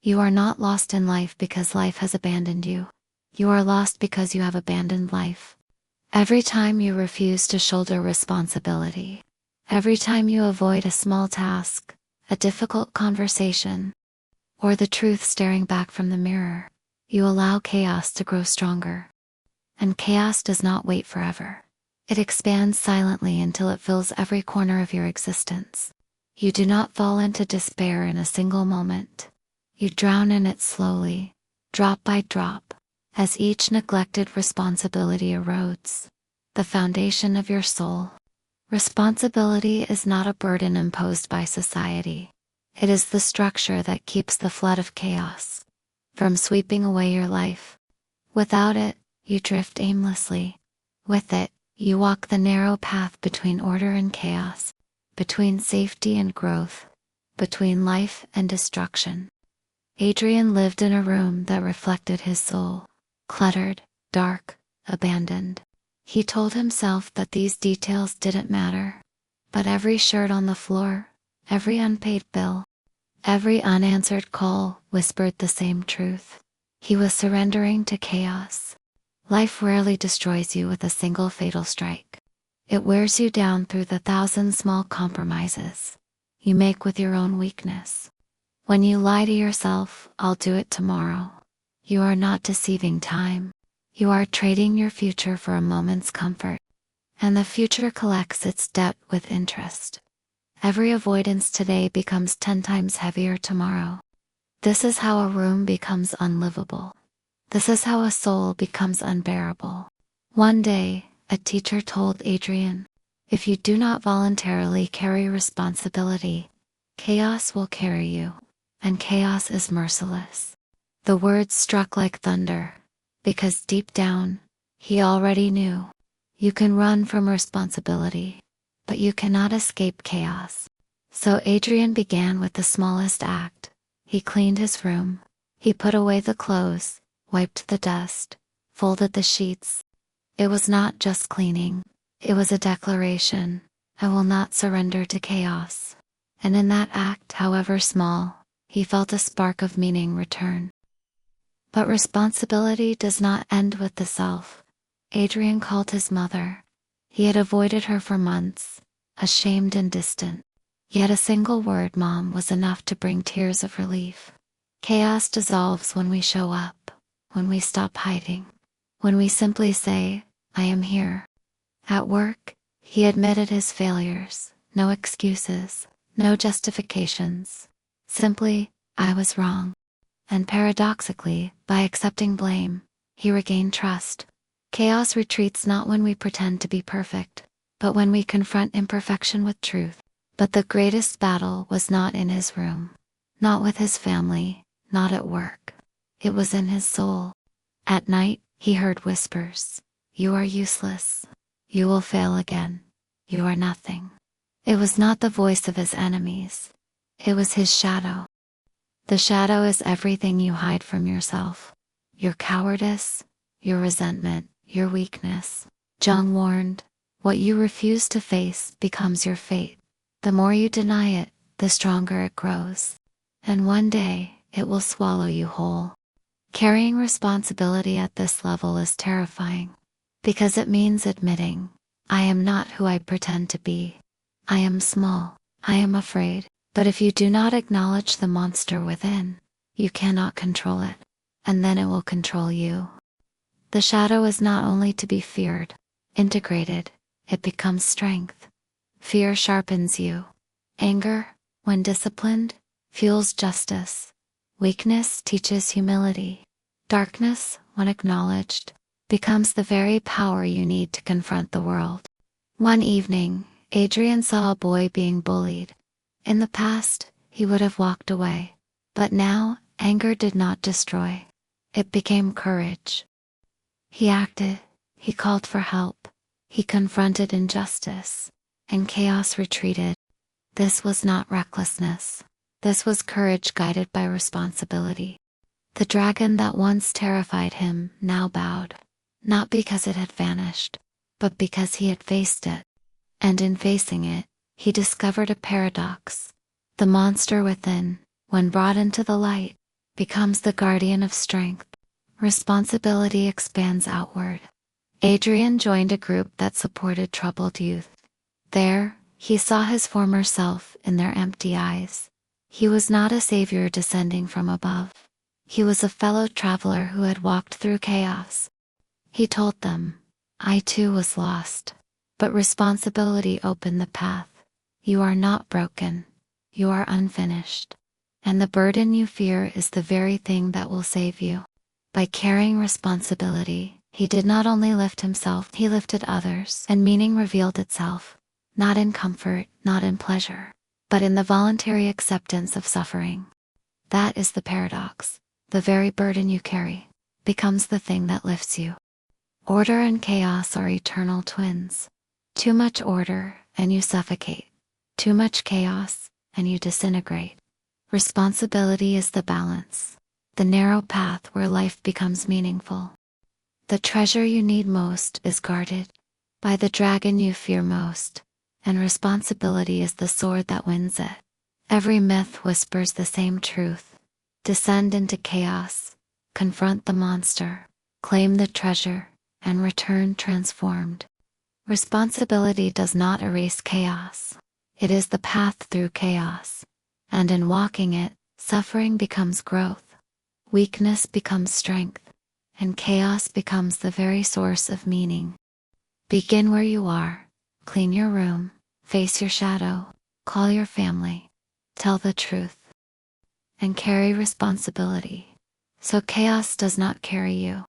You are not lost in life because life has abandoned you. You are lost because you have abandoned life. Every time you refuse to shoulder responsibility, every time you avoid a small task, a difficult conversation, or the truth staring back from the mirror, you allow chaos to grow stronger. And chaos does not wait forever. It expands silently until it fills every corner of your existence. You do not fall into despair in a single moment. You drown in it slowly, drop by drop, as each neglected responsibility erodes the foundation of your soul. Responsibility is not a burden imposed by society. It is the structure that keeps the flood of chaos from sweeping away your life. Without it, you drift aimlessly. With it, you walk the narrow path between order and chaos, between safety and growth, between life and destruction. Adrian lived in a room that reflected his soul, cluttered, dark, abandoned. He told himself that these details didn't matter, but every shirt on the floor, every unpaid bill, every unanswered call whispered the same truth. He was surrendering to chaos. Life rarely destroys you with a single fatal strike. It wears you down through the thousand small compromises you make with your own weakness. When you lie to yourself, "I'll do it tomorrow," you are not deceiving time. You are trading your future for a moment's comfort. And the future collects its debt with interest. Every avoidance today becomes 10 times heavier tomorrow. This is how a room becomes unlivable. This is how a soul becomes unbearable. One day, a teacher told Adrian, "If you do not voluntarily carry responsibility, chaos will carry you, and chaos is merciless." The words struck like thunder, because deep down, he already knew. You can run from responsibility, but you cannot escape chaos. So Adrian began with the smallest act. He cleaned his room. He put away the clothes, wiped the dust, folded the sheets. It was not just cleaning. It was a declaration. I will not surrender to chaos. And in that act, however small, he felt a spark of meaning return. But responsibility does not end with the self. Adrian called his mother. He had avoided her for months, ashamed and distant. Yet a single word, "Mom," was enough to bring tears of relief. Chaos dissolves when we show up, when we stop hiding, when we simply say, "I am here." At work, he admitted his failures, no excuses, no justifications. Simply, "I was wrong." And paradoxically, by accepting blame, he regained trust. Chaos retreats not when we pretend to be perfect, but when we confront imperfection with truth. But the greatest battle was not in his room, not with his family, not at work. It was in his soul. At night, he heard whispers. "You are useless. You will fail again. You are nothing." It was not the voice of his enemies. It was his shadow. The shadow is everything you hide from yourself. Your cowardice, your resentment, your weakness. Jung warned, what you refuse to face becomes your fate. The more you deny it, the stronger it grows. And one day, it will swallow you whole. Carrying responsibility at this level is terrifying, because it means admitting, "I am not who I pretend to be. I am small. I am afraid." But if you do not acknowledge the monster within, you cannot control it, and then it will control you. The shadow is not only to be feared. Integrated, it becomes strength. Fear sharpens you. Anger, when disciplined, fuels justice. Weakness teaches humility. Darkness, when acknowledged, becomes the very power you need to confront the world. One evening, Adrian saw a boy being bullied. In the past, he would have walked away. But now, anger did not destroy. It became courage. He acted. He called for help. He confronted injustice. And chaos retreated. This was not recklessness. This was courage guided by responsibility. The dragon that once terrified him now bowed. Not because it had vanished, but because he had faced it. And in facing it, he discovered a paradox. The monster within, when brought into the light, becomes the guardian of strength. Responsibility expands outward. Adrian joined a group that supported troubled youth. There, he saw his former self in their empty eyes. He was not a savior descending from above. He was a fellow traveler who had walked through chaos. He told them, "I too was lost. But responsibility opened the path. You are not broken. You are unfinished. And the burden you fear is the very thing that will save you." By carrying responsibility, he did not only lift himself, he lifted others, and meaning revealed itself, not in comfort, not in pleasure, but in the voluntary acceptance of suffering. That is the paradox. The very burden you carry becomes the thing that lifts you. Order and chaos are eternal twins. Too much order, and you suffocate. Too much chaos, and you disintegrate. Responsibility is the balance, the narrow path where life becomes meaningful. The treasure you need most is guarded by the dragon you fear most, and responsibility is the sword that wins it. Every myth whispers the same truth. Descend into chaos, confront the monster, claim the treasure, and return transformed. Responsibility does not erase chaos. It is the path through chaos. And in walking it, suffering becomes growth, weakness becomes strength, and chaos becomes the very source of meaning. Begin where you are, clean your room, face your shadow, call your family, tell the truth, and carry responsibility, so chaos does not carry you.